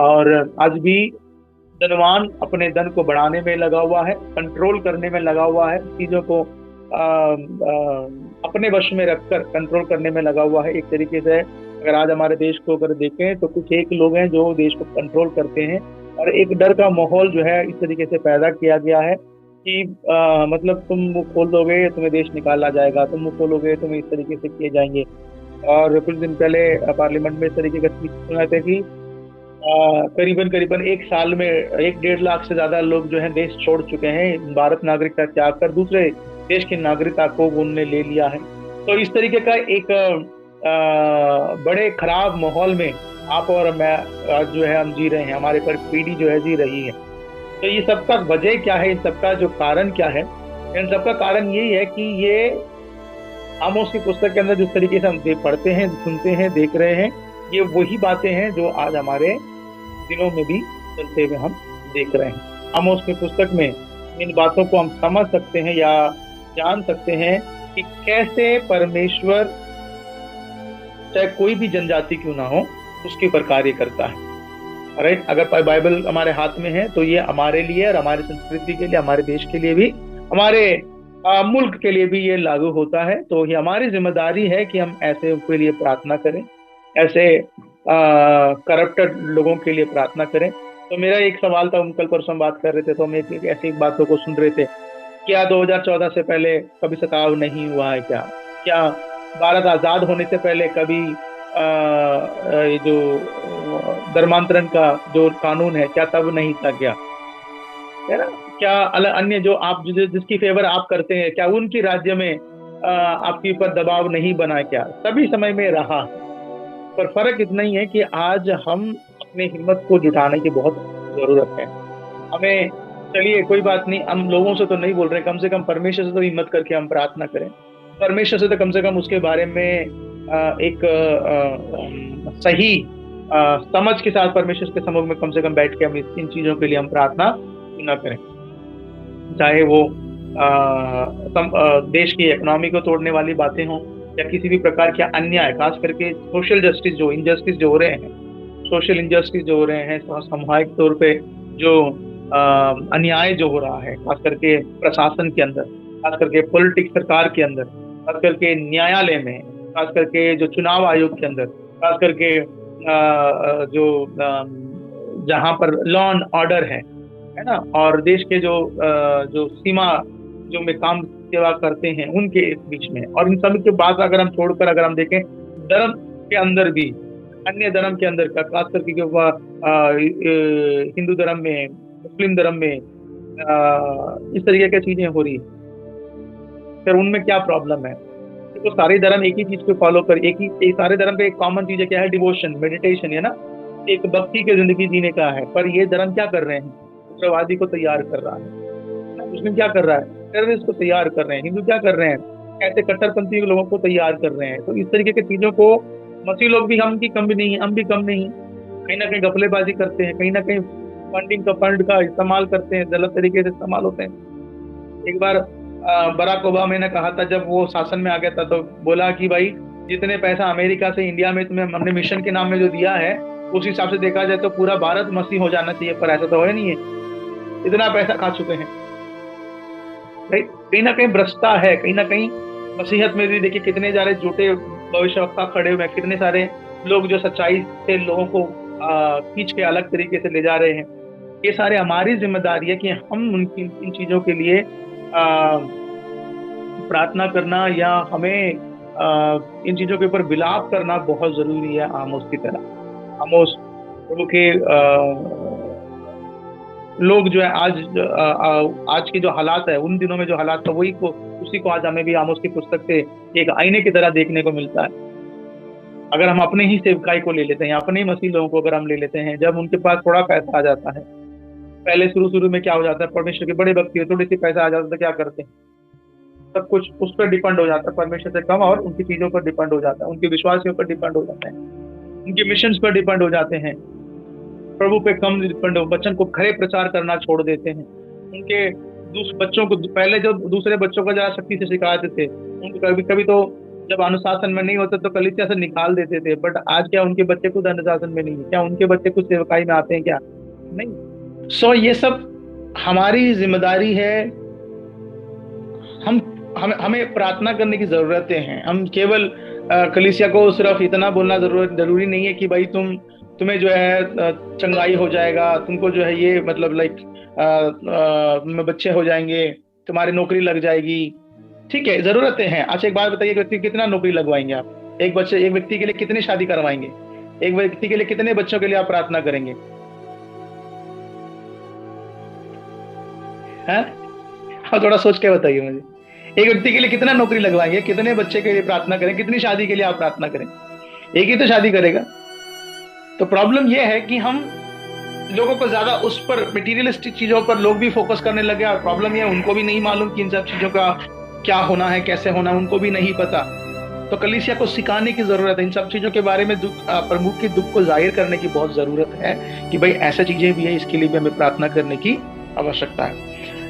और आज भी धनवान अपने धन को बढ़ाने में लगा हुआ है, कंट्रोल करने में लगा हुआ है, चीजों को अपने वश में रखकर कंट्रोल करने में लगा हुआ है। एक तरीके से अगर आज हमारे देश को अगर देखें तो कुछ एक लोग हैं जो देश को कंट्रोल करते हैं, और एक डर का माहौल जो है इस तरीके से पैदा किया गया है कि मतलब तुम मुंह खोल दोगे तुम्हें देश निकाला जाएगा, तुम मुंह खोलोगे तुम्हें इस तरीके से किए जाएंगे। और कुछ दिन पहले पार्लियामेंट में इस तरीके का स्पीच सुना था कि करीबन करीबन एक साल में 1-1.5 लाख से ज्यादा लोग जो है देश छोड़ चुके हैं, भारत नागरिकता त्याग कर दूसरे देश की नागरिकता को उन्होंने ले लिया है। तो इस तरीके का एक बड़े खराब माहौल में आप और मैं आज जो है हम जी रहे हैं, हमारे पर पीढ़ी जो है जी रही है। तो ये सबका वजह क्या है, इन सबका जो कारण क्या है? इन सबका कारण यही है कि ये आमोस की पुस्तक के अंदर जिस तरीके से हम पढ़ते हैं, सुनते हैं, देख रहे हैं, ये वही बातें हैं जो आज हमारे दिनों में भी चलते हुए हम देख रहे हैं। आमोस की पुस्तक में इन बातों को हम समझ सकते हैं या जान सकते हैं कि कैसे परमेश्वर चाहे कोई भी जनजाति क्यों ना हो उसके ऊपर कार्य करता है। राइट, अगर बाइबल हमारे हाथ में है तो ये हमारे लिए और हमारी संस्कृति के लिए, हमारे देश के लिए भी, हमारे मुल्क के लिए भी ये लागू होता है। तो ये हमारी जिम्मेदारी है कि हम ऐसे के लिए प्रार्थना करें, ऐसे करप्टेड लोगों के लिए प्रार्थना करें। तो मेरा एक सवाल था, हम कल परसों हम बात कर रहे थे तो हम एक ऐसी बातों को सुन रहे थे, क्या 2014 से पहले कभी सताव नहीं हुआ है? क्या भारत आजाद होने से पहले कभी ये जो धर्मांतरण का जो कानून है क्या तब नहीं था? क्या है ना, क्या अन्य जो आप जिसकी फेवर आप करते हैं क्या उनकी राज्य में आपके ऊपर दबाव नहीं बना? क्या सभी समय में रहा। पर फर्क इतना ही है कि आज हम अपने हिम्मत को जुटाने की बहुत जरूरत है हमें। चलिए कोई बात नहीं, हम लोगों से तो नहीं बोल रहे, कम से कम परमेश्वर से तो हिम्मत करके हम प्रार्थना करें। परमेश्वर से तो कम से कम उसके बारे में एक सही समझ के साथ परमेश्वर के समूह में कम से कम बैठ के हम इन चीजों के लिए हम प्रार्थना न करें। चाहे वो देश की इकोनॉमी को तोड़ने वाली बातें हों या किसी भी प्रकार के अन्याय, खास करके सोशल जस्टिस जो इनजस्टिस जो हो रहे हैं, सोशल इनजस्टिस जो हो रहे हैं, सामूहिक तौर पे जो अन्याय जो हो रहा है, खास करके प्रशासन के अंदर, खास करके पॉलिटिक्स सरकार के अंदर, खास करके न्यायालय में, खास करके जो चुनाव आयोग के अंदर, खास करके जो जहाँ पर लॉ एंड ऑर्डर है ना, और देश के जो सीमा जो में काम सेवा करते हैं उनके बीच में, और इन सब के बाद अगर हम छोड़कर अगर हम देखें धर्म के अंदर भी, अन्य धर्म के अंदर का, खास करके हिंदू धर्म में, मुस्लिम धर्म में इस तरीके की चीजें हो रही है, फिर उनमें क्या प्रॉब्लम है? तो सारे धर्म एक ही चीज को फॉलो कर, एक सारे धर्म पे एक कॉमन चीज है, क्या है? डिवोशन, मेडिटेशन, है ना, एक भक्ति की जिंदगी जीने का है। पर ये धर्म क्या कर रहे हैं? उग्रवादी को तैयार कर रहा है। मुस्लिम क्या कर रहा है? टेररिस्ट को तैयार कर रहे हैं। हिंदू क्या कर रहे हैं? ऐसे कट्टरपंथी लोगों को तैयार कर रहे हैं। तो इस तरीके की चीजों को मसीह लोग भी, हम की कम भी नहीं, हम भी कम नहीं, कहीं ना कहीं गफलेबाजी करते हैं, कहीं ना कहीं फंड का इस्तेमाल करते हैं, गलत तरीके से इस्तेमाल होते हैं। एक बार बराक ओबामा ने कहा था जब वो शासन में आ गया था, तो बोला कि भाई जितने पैसा अमेरिका से इंडिया में तुम्हें हमने मिशन के नाम में जो दिया है उस हिसाब से देखा जाए तो पूरा भारत मसीह हो जाना चाहिए, पर ऐसा तो है नहीं है, इतना पैसा खा चुके हैं। कहीं ना कहीं भ्रष्टता है, कहीं ना कहीं मसीहत में भी देखिए कितने सारे झूठे भविष्यवक्ता खड़े हुए हैं, कितने सारे लोग जो सच्चाई से लोगों को खींच के अलग तरीके से ले जा रहे हैं। ये सारे हमारी जिम्मेदारी है कि हम उनकी इन चीजों के लिए प्रार्थना करना या हमें इन चीजों के ऊपर विलाप करना बहुत जरूरी है। आमोस की तरह, आमोस प्रभु के लोग जो है आज के जो हालात है, उन दिनों में जो हालात था वही को, उसी को आज हमें भी आमोस की पुस्तक से एक आईने की तरह देखने को मिलता है। अगर हम अपने ही सेवकाई को ले लेते हैं, अपने ही मसीह लोगों को अगर हम ले लेते हैं, जब उनके पास थोड़ा पैसा आ जाता है, पहले शुरू में क्या हो जाता है, परमेश्वर के बड़े भक्ति है, थोड़ी सी पैसा आ जाता है, क्या करते हैं, सब कुछ उस पर डिपेंड हो जाता है, परमेश्वर से कम, और उनकी चीजों पर डिपेंड हो जाता है, उनके विश्वास के ऊपर डिपेंड हो जाता है, उनके मिशन पर डिपेंड हो जाते हैं, प्रभु पे कम डिपेंड हो, वचन को खरे प्रचार करना छोड़ देते हैं। उनके बच्चों को पहले जो दूसरे बच्चों को जरा शक्ति से सिखाते थे, उनको कभी कभी तो जब अनुशासन में नहीं होते तो कलीसिया से निकाल देते थे, बट आज क्या उनके बच्चे खुद अनुशासन में नहीं है? क्या उनके बच्चे कुछ सेवकाई में आते हैं क्या? नहीं। ये सब हमारी जिम्मेदारी है। हमें प्रार्थना करने की जरूरतें हैं। हम केवल कलीसिया को सिर्फ इतना बोलना जरूरी नहीं है कि भाई तुम्हें जो है चंगाई हो जाएगा, तुमको जो है ये मतलब लाइक बच्चे हो जाएंगे, तुम्हारी नौकरी लग जाएगी। ठीक है, जरूरतें हैं। अच्छा एक बात बताइए, एक व्यक्ति कितना नौकरी लगवाएंगे आप? एक व्यक्ति के लिए कितनी शादी करवाएंगे? एक व्यक्ति के लिए कितने बच्चों के लिए आप प्रार्थना करेंगे? हैं? हाँ, थोड़ा सोच के बताइए मुझे। एक व्यक्ति के लिए कितना नौकरी लगवाएंगे, कितने बच्चे के लिए प्रार्थना करें, कितनी शादी के लिए आप प्रार्थना करें? एक ही तो शादी करेगा। तो प्रॉब्लम यह है कि हम लोगों को ज्यादा उस पर मटेरियलिस्टिक चीजों पर लोग भी फोकस करने लगे, और प्रॉब्लम यह उनको भी नहीं मालूम कि इन सब चीजों का क्या होना है, कैसे होना है, उनको भी नहीं पता। तो कलीसिया को सिखाने की जरूरत है इन सब चीजों के बारे में। प्रमुख के दुख को जाहिर करने की बहुत जरूरत है कि भाई ऐसा चीजें भी है, इसके लिए भी हमें प्रार्थना करने की आवश्यकता है।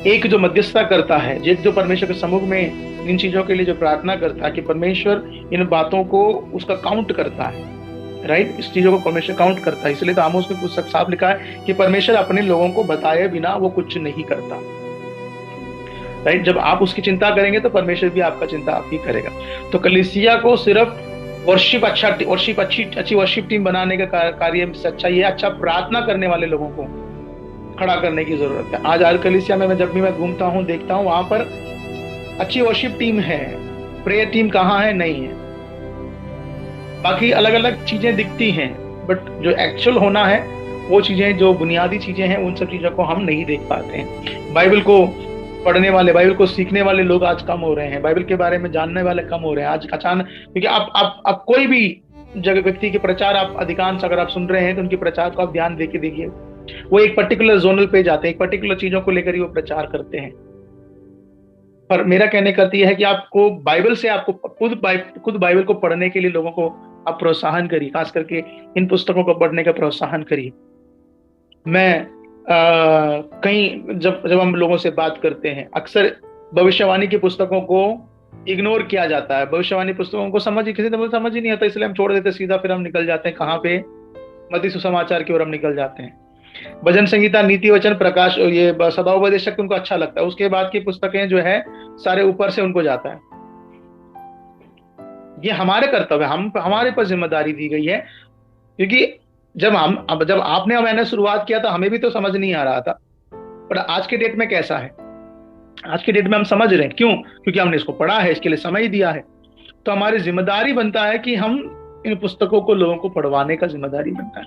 एक जो मध्यस्थता करता है, जो परमेश्वर के सम्मुख में इन चीजों के लिए जो प्रार्थना करता है, कि परमेश्वर इन बातों को उसका काउंट करता है, राइट? इस चीजों को परमेश्वर काउंट करता है। इसलिए तो आमोस में पुस्तक साफ लिखा है कि परमेश्वर अपने लोगों को बताए बिना वो कुछ नहीं करता, राइट? जब आप उसकी चिंता करेंगे तो परमेश्वर भी आपका चिंता आप ही करेगा। तो कलीसिया को सिर्फ अच्छी वर्शिप टीम बनाने का कार्य से अच्छा ये अच्छा प्रार्थना करने वाले लोगों को खड़ा करने की जरूरत है। आज हर कलीसिया में जब भी मैं घूमता हूँ, देखता हूँ, वहां पर अच्छी वर्शिप टीम है। प्रेयर टीम कहाँ है? नहीं है। बाकी अलग अलग चीजें दिखती हैं, बट जो एक्चुअल होना है वो चीजें, जो बुनियादी चीजें हैं, उन सब चीजों को हम नहीं देख पाते हैं। बाइबल को पढ़ने वाले, बाइबल को सीखने वाले लोग आज कम हो रहे हैं, बाइबल के बारे में जानने वाले कम हो रहे हैं आज अचानक। क्योंकि आप कोई भी जगह व्यक्ति के प्रचार आप अधिकांश अगर आप सुन रहे हैं तो उनके प्रचार को आप ध्यान देके देखिए, वो एक पर्टिकुलर जोनल पे जाते हैं, एक पर्टिकुलर चीजों को लेकर ही वो प्रचार करते हैं। पर मेरा कहने का है कि आपको बाइबल से, आपको खुद बाइबल को पढ़ने के लिए लोगों को आप प्रोत्साहन करिए, खास करके इन पुस्तकों को पढ़ने का प्रोत्साहन करिए। मैं कहीं जब हम लोगों से बात करते हैं, अक्सर भविष्यवाणी की पुस्तकों को इग्नोर किया जाता है। भविष्यवाणी पुस्तकों को किसी को समझ ही नहीं आता, इसलिए हम छोड़ देते, सीधा फिर हम निकल जाते हैं कहाँ पे? मत्ती सुसमाचार की ओर हम निकल जाते हैं। भजन संगीता, नीति वचन, प्रकाश, ये सभा उपदेशक उनको अच्छा लगता है। उसके बाद की पुस्तकें जो है सारे ऊपर से उनको जाता है। ये हमारे कर्तव्य, हमारे पर जिम्मेदारी दी गई है। क्योंकि जब आपने और मैंने शुरुआत किया था, हमें भी तो समझ नहीं आ रहा था। पर आज के डेट में कैसा है? आज के डेट में हम समझ रहे हैं। क्यों? क्योंकि हमने इसको पढ़ा है, इसके लिए समय दिया है। तो हमारी जिम्मेदारी बनता है कि हम इन पुस्तकों को लोगों को पढ़वाने का जिम्मेदारी बनता है।